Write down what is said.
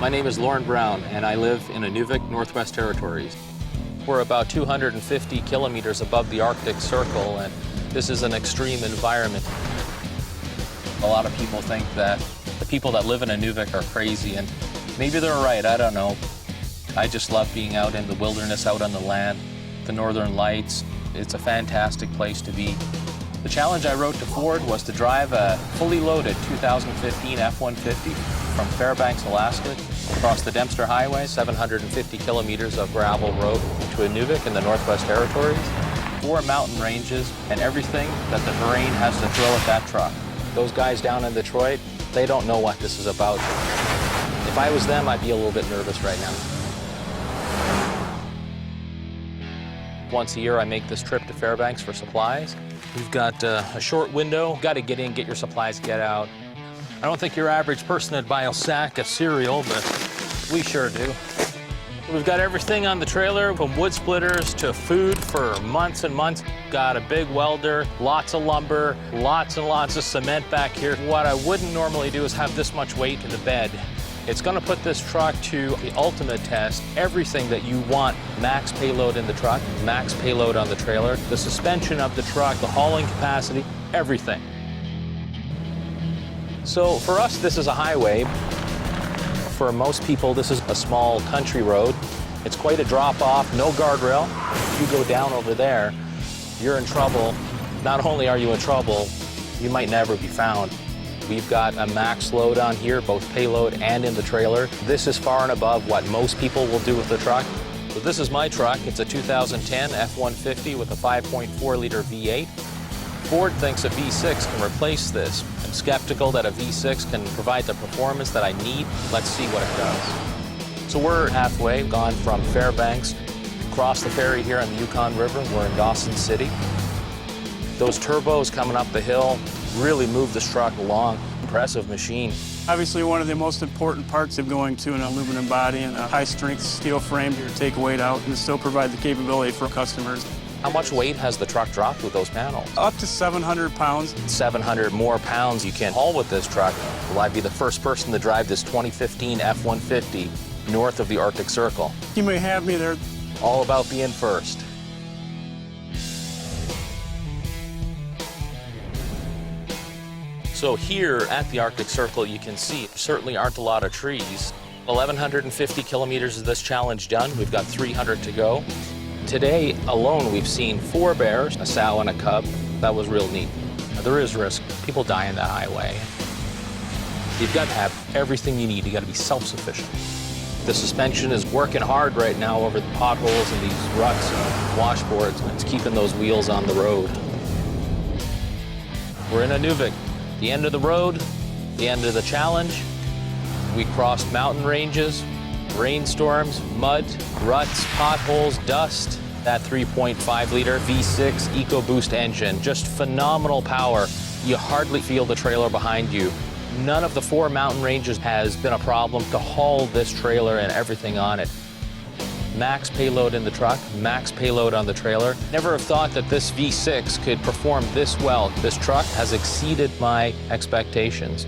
My name is Lauren Brown, and I live in Inuvik, Northwest Territories. We're about 250 kilometers above the Arctic Circle, and this is an extreme environment. A lot of people think that the people that live in Inuvik are crazy, and maybe they're right, I don't know. I just love being out in the wilderness, out on the land, the northern lights. It's a fantastic place to be. The challenge I wrote to Ford was to drive a fully loaded 2015 F-150 from Fairbanks, Alaska, across the Dempster Highway, 750 kilometers of gravel road to Inuvik in the Northwest Territories, 4 mountain ranges, and everything that the terrain has to throw at that truck. Those guys down in Detroit, they don't know what this is about. If I was them, I'd be a little bit nervous right now. Once a year, I make this trip to Fairbanks for supplies. We've got a short window. Got to get in, get your supplies, get out. I don't think your average person would buy a sack of cereal, but we sure do. We've got everything on the trailer, from wood splitters to food for months and months. Got a big welder, lots of lumber, lots and lots of cement back here. What I wouldn't normally do is have this much weight in the bed. It's going to put this truck to the ultimate test. Everything that you want, max payload in the truck, max payload on the trailer, the suspension of the truck, the hauling capacity, everything. So for us, this is a highway. For most people, this is a small country road. It's quite a drop-off, no guardrail. If you go down over there, you're in trouble. Not only are you in trouble, you might never be found. We've got a max load on here, both payload and in the trailer. This is far and above what most people will do with the truck. So this is my truck. It's a 2010 F-150 with a 5.4-liter V8. Ford thinks a V6 can replace this. I'm skeptical that a V6 can provide the performance that I need. Let's see what it does. So we're halfway, gone from Fairbanks, across the ferry here on the Yukon River. We're in Dawson City. Those turbos coming up the hill really move this truck along. Impressive machine. Obviously, one of the most important parts of going to an aluminum body and a high-strength steel frame to take weight out and still provide the capability for customers. How much weight has the truck dropped with those panels? Up to 700 pounds. 700 more pounds you can haul with this truck. Will I be the first person to drive this 2015 F-150 north of the Arctic Circle? You may have me there. All about being first. So here at the Arctic Circle, you can see there certainly aren't a lot of trees. 1,150 kilometers of this challenge done. We've got 300 to go. Today alone, we've seen 4 bears, a sow and a cub. That was real neat. There is risk. People die on that highway. You've got to have everything you need. You've got to be self-sufficient. The suspension is working hard right now over the potholes and these ruts and washboards, and it's keeping those wheels on the road. We're in Inuvik. The end of the road, the end of the challenge. We crossed mountain ranges, rainstorms, mud, ruts, potholes, dust. That 3.5-liter V6 EcoBoost engine, just phenomenal power. You hardly feel the trailer behind you. None of the 4 mountain ranges has been a problem to haul this trailer and everything on it. Max payload in the truck, max payload on the trailer. Never have thought that this V6 could perform this well. This truck has exceeded my expectations.